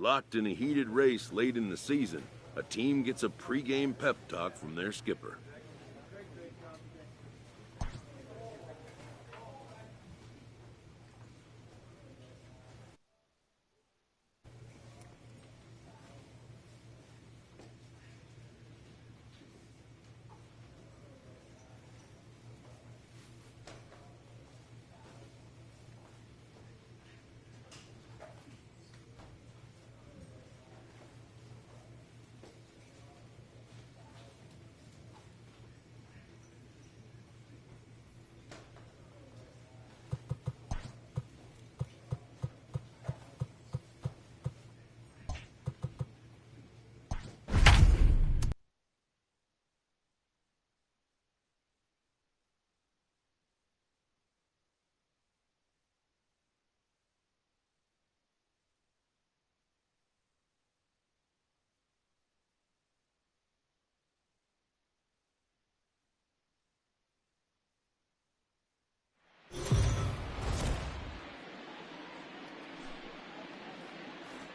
Locked in a heated race late in the season, a team gets a pregame pep talk from their skipper.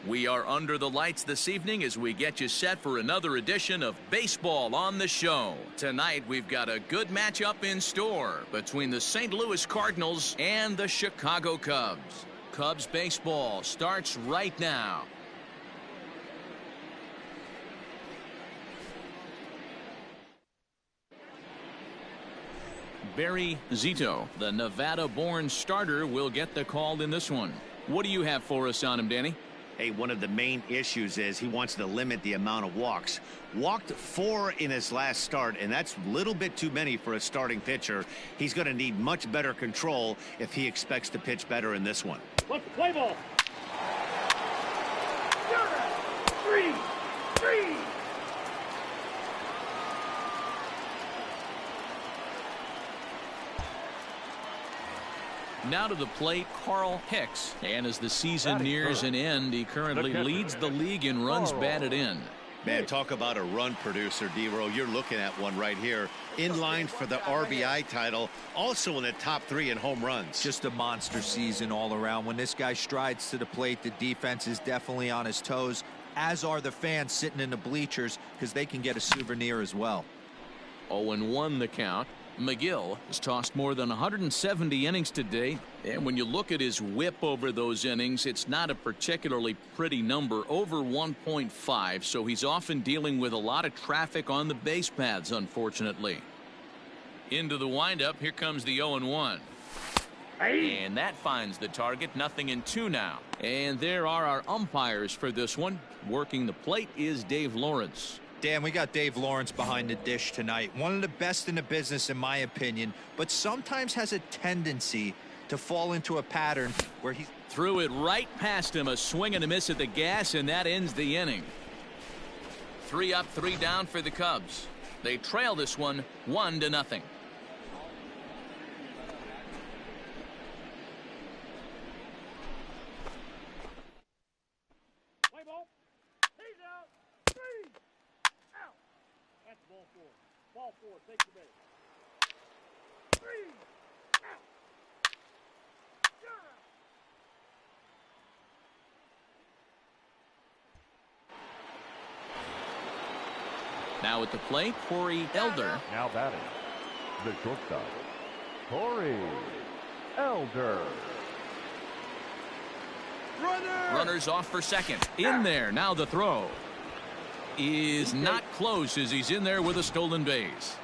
We are under the lights this evening as we get you set for another edition of Baseball on the Show. Tonight we've got a good matchup in store between the St. Louis Cardinals and the Chicago Cubs. Cubs baseball starts right now. Barry Zito, the Nevada-born starter, will get the call in this one. What do you have for us on him, Danny? Hey, one of the main issues is he wants to limit the amount of walks. Walked 4 in his last start, and that's a little bit too many for a starting pitcher. He's going to need much better control if he expects to pitch better in this one. Let's play ball. 3-3. Now to the plate, Carl Hicks. And as the season nears an end, he currently leads the league in runs batted in. Man, talk about a run producer, D-Row. You're looking at one right here. In line for the RBI title. Also in the top 3 in home runs. Just a monster season all around. When this guy strides to the plate, the defense is definitely on his toes, as are the fans sitting in the bleachers, because they can get a souvenir as well. 0-1 the count. McGill has tossed more than 170 innings today, and when you look at his whip over those innings, it's not a particularly pretty number, over 1.5, so he's often dealing with a lot of traffic on the base paths, unfortunately. Into the windup, here comes the 0-1. And that finds the target, nothing in 2 now. And there are our umpires for this one. Working the plate is Dave Lawrence. Dan, we got Dave Lawrence behind the dish tonight. One of the best in the business, in my opinion, but sometimes has a tendency to fall into a pattern where he threw it right past him, a swing and a miss at the gas, and that ends the inning. 3 up, 3 down for the Cubs. They trail this one 1-0. Ball 4, take the base. 3 out. Now at the plate, Corey Elder. Now batting, the shortstop, Corey Elder. Runners off for second. In there. Now the throw is not close as he's in there with a stolen base.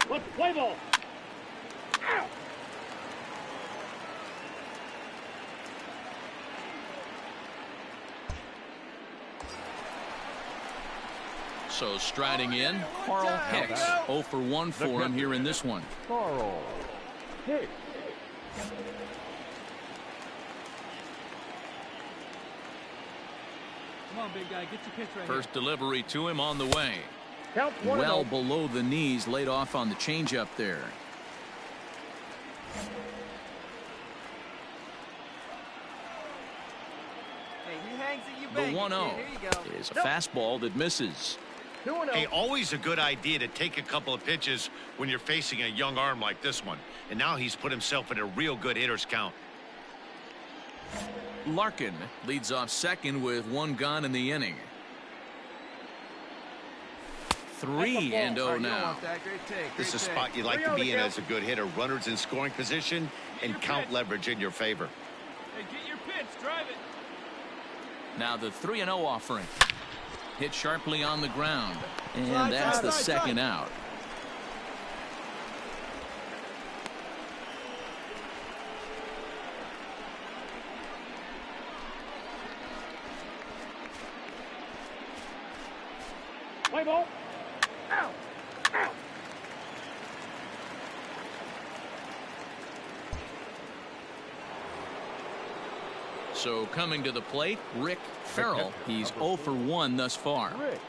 Let's play ball. Ow. So striding in, Carl Hicks. 0 for 1 for him here in this one. Carl Hicks. Come on, big guy, get your pitch right First delivery to him on the way. Count Well below the knees, laid off on the changeup there. Hey, he hangs it, you The bang it. 1-0 Here you go. is a fastball that misses. 2-0. Hey, always a good idea to take a couple of pitches when you're facing a young arm like this one. and now he's put himself in a real good hitter's count. Larkin leads off second with 1 gone in the inning. 3-0 now. This is a spot you like to be in as a good hitter. Runners in scoring position and count leverage in your favor. Hey, get your pitch. Drive it. Now the 3-0 offering. Hit sharply on the ground. And that's the second out. Play ball. Out. Out. So coming to the plate, Rick Farrell. He's 0 for 1 thus far. Rick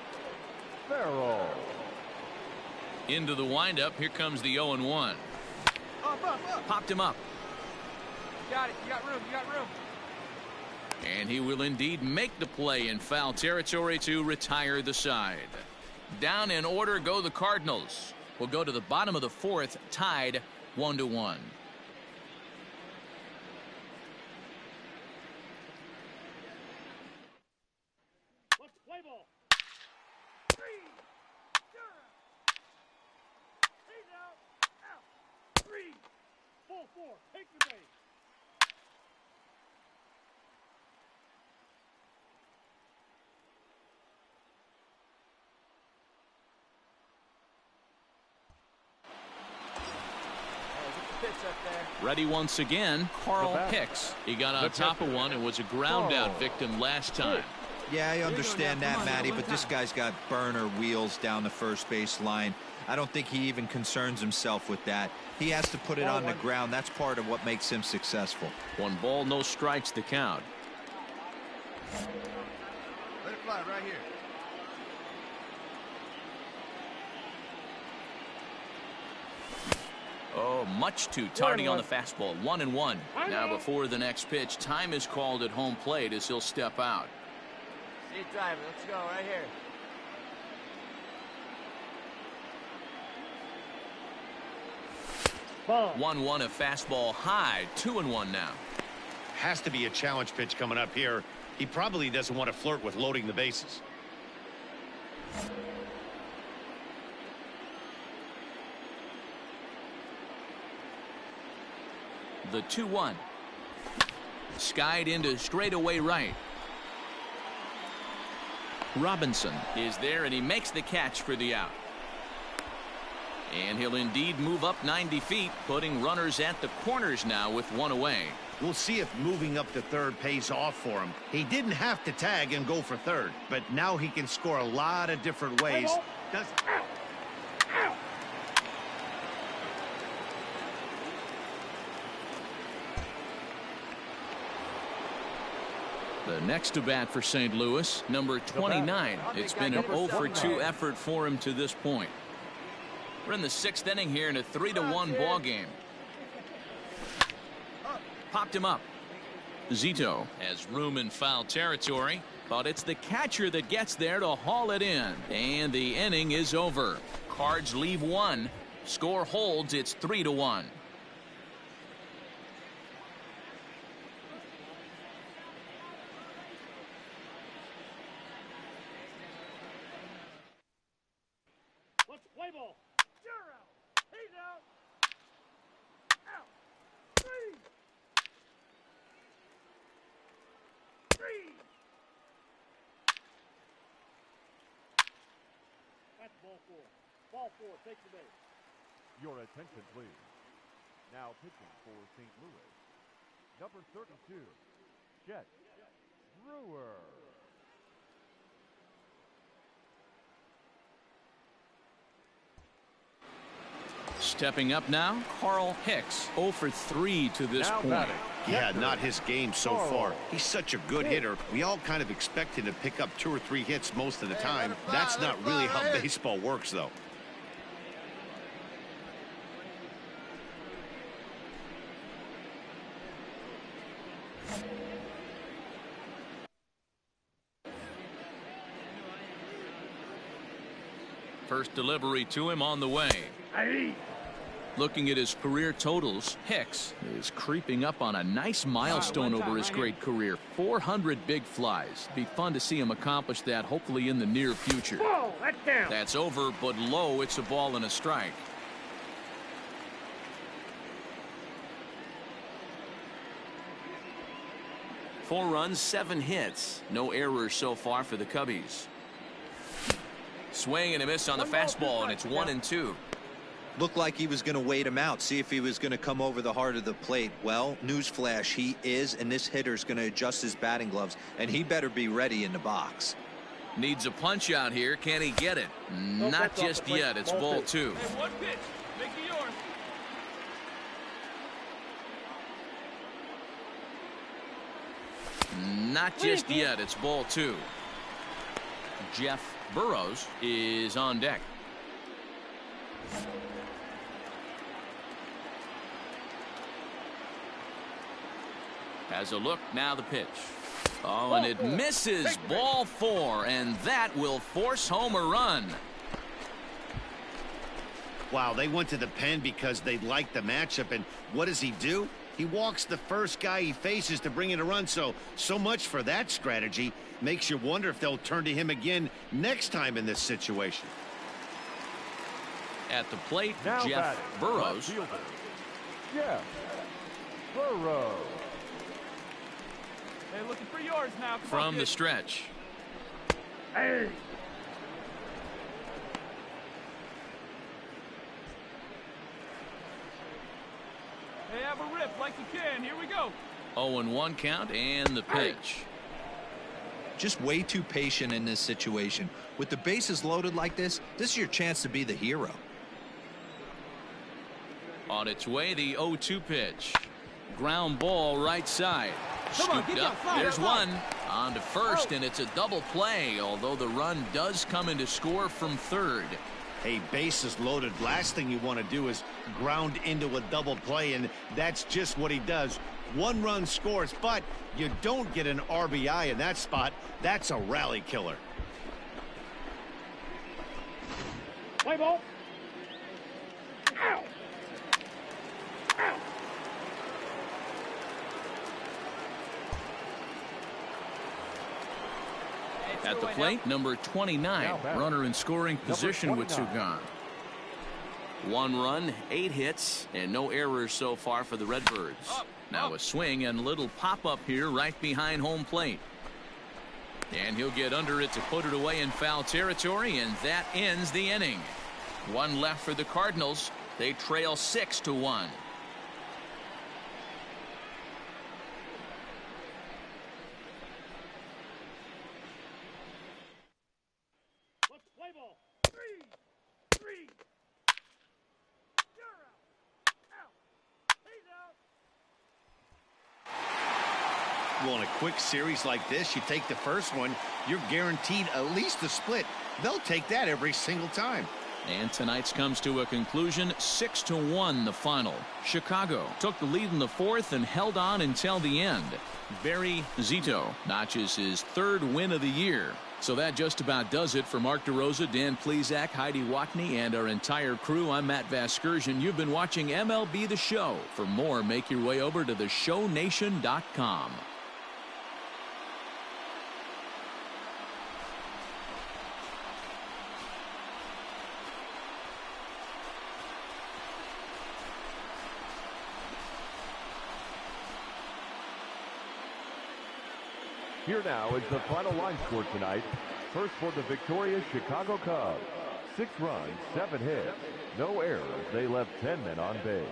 Farrell. Into the windup. Here comes the 0-1. Up. Popped him up. You got it. You got room. You got room. And he will indeed make the play in foul territory to retire the side. Down in order go the Cardinals. We'll go to the bottom of the 4th, tied 1-1. Let's play ball. 3. He's out. Out. 3. Ball 4. Take the base. Ready once again, Carl bat. Hicks. He got on The top of pitcher. one and was a ground out Carl victim last time. Yeah, I understand that, Matty, but this guy's got burner wheels down the first base line. I don't think he even concerns himself with that. He has to put it on the ground. That's part of what makes him successful. 1 ball, no strikes to count. Let it fly right here. Oh, much too tardy on the fastball. 1-1. Now before the next pitch, time is called at home plate as he'll step out. See it driving. Let's go right here. Ball. 1-1, a fastball high. 2-1 now. Has to be a challenge pitch coming up here. He probably doesn't want to flirt with loading the bases. The 2-1. Skied into straightaway right. Robinson is there, and he makes the catch for the out. And he'll indeed move up 90 feet, putting runners at the corners now with 1 away. We'll see if moving up to third pays off for him. He didn't have to tag and go for third, but now he can score a lot of different ways. Does The next to bat for St. Louis, number 29. It's been an 0 for 2 effort for him to this point. We're in the 6th inning here in a 3-1 ball game. Popped him up. Zito has room in foul territory, but it's the catcher that gets there to haul it in. And the inning is over. Cards leave 1. Score holds. It's 3-1. Let's play ball. You're out. He's out. Out. 3. 3. That's ball 4. Ball 4. Take the base. Your attention, please. Now pitching for St. Louis, number 32, Chet Brewer. Stepping up now, Carl Hicks, 0 for 3 to this Now point. batting. Yeah, not his game so far. He's such a good hitter. We all kind of expect him to pick up 2 or 3 hits most of the time. That's not really how baseball works, though. First delivery to him on the way. Looking at his career totals, Hicks is creeping up on a nice milestone over his great career. 400 big flies. Be fun to see him accomplish that, hopefully in the near future. Whoa, that's down. That's over, but low. It's a ball and a strike. Four runs, 7 hits. No errors so far for the Cubbies. Swing and a miss on the fastball, and it's 1-2. Looked like he was going to wait him out, see if he was going to come over the heart of the plate. Well, newsflash, he is, and this hitter's going to adjust his batting gloves, and he better be ready in the box. Needs a punch out here. Can he get it? Not just yet. It's ball 2. Hey, one pitch. Make it yours. Not just yet. It's ball 2. Jeff Burrows is on deck. Has a look. Now the pitch. Oh, and it misses. Ball 4, and that will force home a run. Wow, they went to the pen because they liked the matchup, and what does he do? He walks the first guy he faces to bring in a run, so much for that strategy. Makes you wonder if they'll turn to him again next time in this situation. At the plate, Now Jeff batting, Burrows. left fielder, Jeff Burrows. Hey, looking for yours now. Come on, From kid. the stretch. Hey. Hey, have a rip like you can. Here we go. 0-1 count and the pitch. Just way too patient in this situation. With the bases loaded like this is your chance to be the hero. On its way, the 0-2 pitch. Ground ball right side. Scooped up. There's one. On to first, and it's a double play, although the run does come into score from third. Hey, bases loaded. Last thing you want to do is ground into a double play, and that's just what he does. 1 run scores, but you don't get an RBI in that spot. That's a rally killer. Play ball. Ow. Ow. At the plate, number 29, runner in scoring position with 2 gone. 1 run, 8 hits, and no errors so far for the Redbirds. Now a swing and a little pop-up here right behind home plate. And he'll get under it to put it away in foul territory, and that ends the inning. 1 left for the Cardinals. They trail 6-1. Let's play ball. 3. You're out. He's out. Well, in a quick series like this, you take the first one, you're guaranteed at least a split. They'll take that every single time. And tonight's comes to a conclusion. 6-1 the final. Chicago took the lead in the 4th and held on until the end. Barry Zito notches his 3rd win of the year. So that just about does it for Mark DeRosa, Dan Plesac, Heidi Watney, and our entire crew. I'm Matt Vasgersian. You've been watching MLB The Show. For more, make your way over to theshownation.com. Here now is the final line score tonight. First for the victorious Chicago Cubs. 6 runs, 7 hits, no errors. They left 10 men on base.